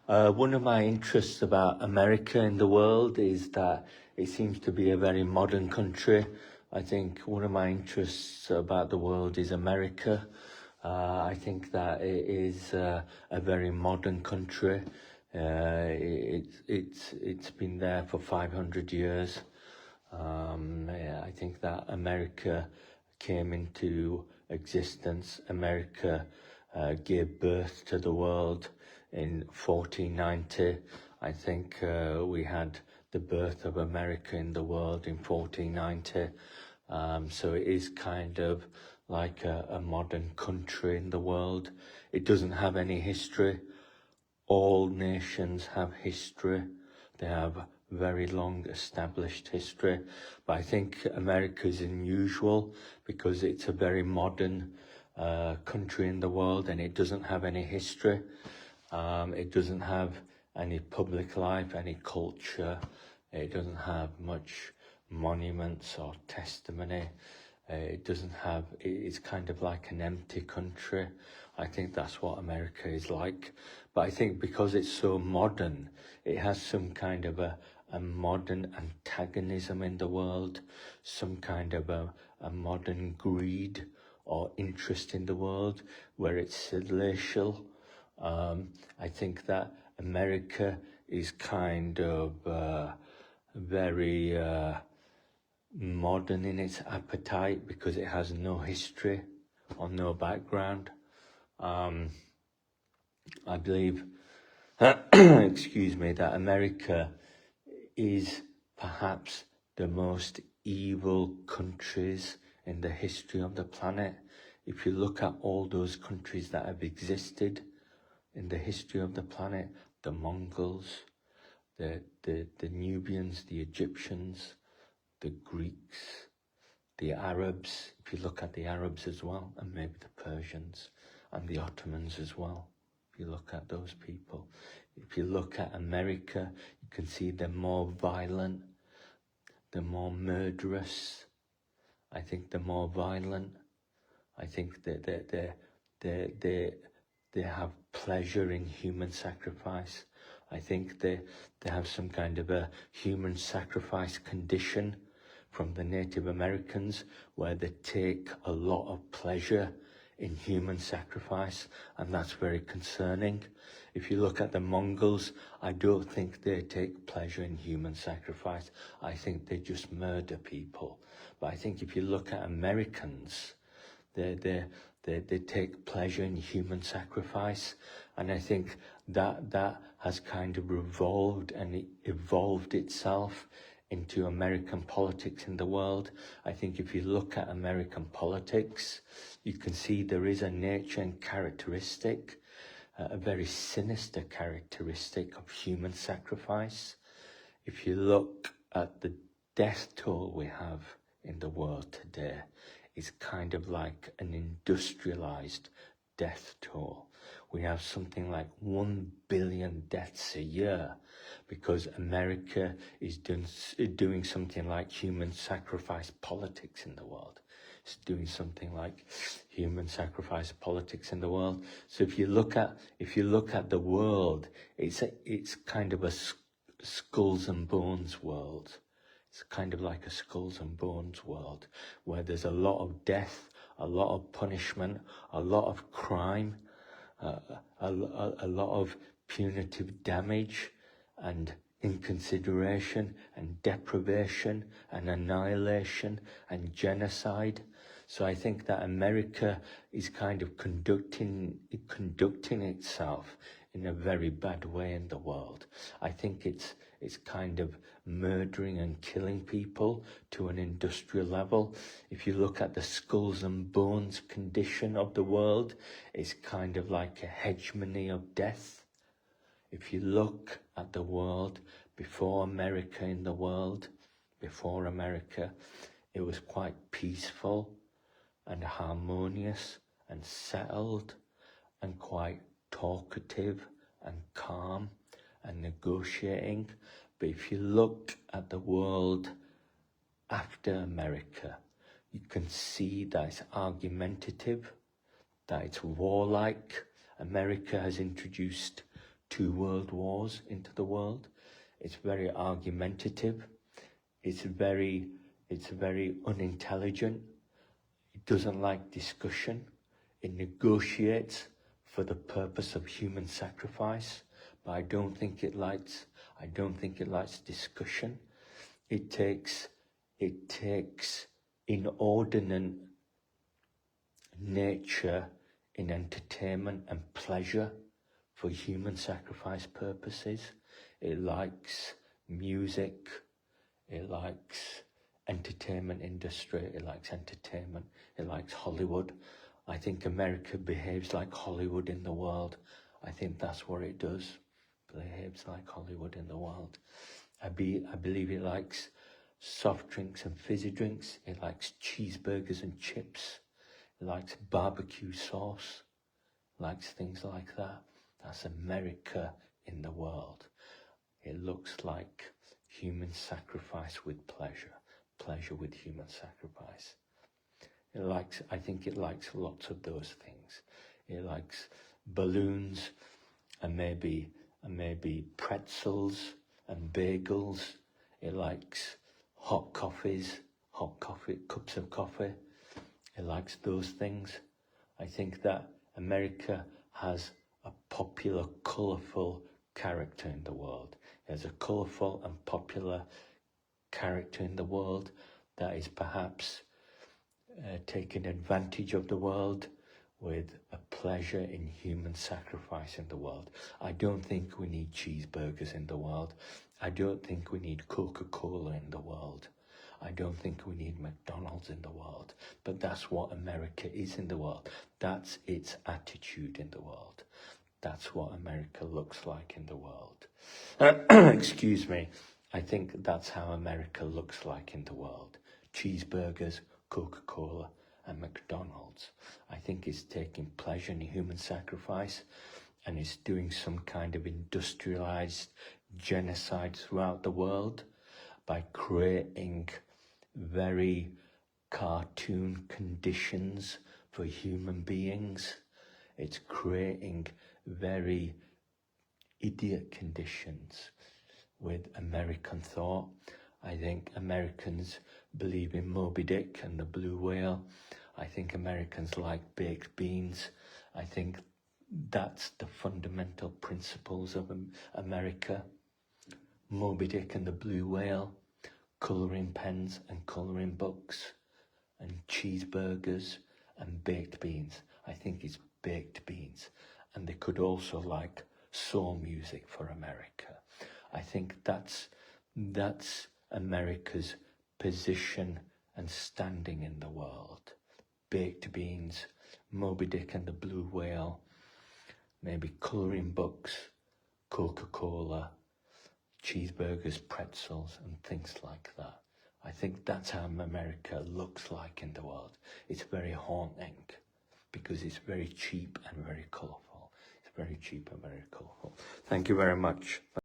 One of my interests about America in the world is that it seems to be a very modern country. I think one of my interests about the world is America. I think that it is a very modern country. It's been there for 500 years. I think that America came into existence. America gave birth to the world in 1490. I think we had the birth of America in the world in 1490. So it is kind of like a modern country in the world. It doesn't have any history. All nations have history. They have very long established history. But I think America is unusual because it's a very modern country in the world, and it doesn't have any history. It doesn't have any public life, any culture. It doesn't have much monuments or testimony. It doesn't have, it's kind of like an empty country. I think that's what America is like. But I think because it's so modern, it has some kind of a modern antagonism in the world, some kind of a modern greed or interest in the world, where it's celestial. I think that America is kind of very modern in its appetite because it has no history or no background. I believe, excuse me, that America is perhaps the most evil countries in the history of the planet. If you look at all those countries that have existed in the history of the planet, the Mongols, the Nubians, the Egyptians, the Greeks, the Arabs, if you look at the Arabs as well, and maybe the Persians and the Ottomans as well, if you look at those people. If you look at America, you can see they're more violent, they're more murderous. I think they're more violent. I think that they have pleasure in human sacrifice. I think they have some kind of a human sacrifice condition from the Native Americans where they take a lot of pleasure in human sacrifice, and that's very concerning. If you look at the Mongols, I don't think they take pleasure in human sacrifice. I think they just murder people. But I think if you look at Americans, they take pleasure in human sacrifice, and I think that has kind of revolved and evolved itself into American politics in the world. I think if you look at American politics, you can see there is a nature and characteristic, a very sinister characteristic of human sacrifice. If you look at the death toll we have in the world today, it's kind of like an industrialized death toll. We have something like 1 billion deaths a year because America is doing something like human sacrifice politics in the world. It's doing something like human sacrifice politics in the world. So if you look at the world, it's kind of a skulls and bones world. It's kind of like a skulls and bones world where there's a lot of death, a lot of punishment, a lot of crime, a lot of punitive damage and inconsideration and deprivation and annihilation and genocide. So I think that America is kind of conducting itself in a very bad way in the world. I think it's kind of murdering and killing people to an industrial level. If you look at the skulls and bones condition of the world, it's kind of like a hegemony of death. If you look at the world before America in the world, before America, it was quite peaceful and harmonious and settled and quite talkative and calm and negotiating. But if you look at the world after America, you can see that it's argumentative, that it's warlike. America has introduced 2 world wars into the world. It's very argumentative. It's very unintelligent. It doesn't like discussion. It negotiates for the purpose of human sacrifice, but I don't think it likes discussion. It takes inordinate nature in entertainment and pleasure for human sacrifice purposes. It likes music, it likes entertainment industry, it likes entertainment, it likes Hollywood. I think America behaves like Hollywood in the world. I think that's what it does. Behaves like Hollywood in the world. I believe it likes soft drinks and fizzy drinks. It likes cheeseburgers and chips. It likes barbecue sauce. It likes things like that. That's America in the world. It looks like human sacrifice with pleasure. Pleasure with human sacrifice. I think it likes lots of those things. It likes balloons and maybe pretzels and bagels. It likes hot coffee, cups of coffee. It likes those things. I think that America has a popular, colourful character in the world. There's a colourful and popular character in the world that is perhaps taking advantage of the world with a pleasure in human sacrifice in the world. I don't think we need cheeseburgers in the world. I don't think we need Coca-Cola in the world. I don't think we need McDonald's in the world. But that's what America is in the world. That's its attitude in the world. That's what America looks like in the world. Excuse me. I think that's how America looks like in the world. Cheeseburgers, Coca-Cola and McDonald's. I think it's taking pleasure in human sacrifice and it's doing some kind of industrialized genocide throughout the world by creating very cartoon conditions for human beings. It's creating very idiot conditions with American thought. I think Americans believe in Moby Dick and the blue whale. I think Americans like baked beans. I think that's the fundamental principles of America. Moby Dick and the blue whale, colouring pens and colouring books, and cheeseburgers and baked beans. I think it's baked beans. And they could also like soul music for America. I think that's America's position and standing in the world. Baked beans, Moby Dick and the blue whale, maybe colouring books, Coca-Cola, cheeseburgers, pretzels and things like that. I think that's how America looks like in the world. It's very haunting because it's very cheap and very colourful. It's very cheap and very colourful. Thank you very much.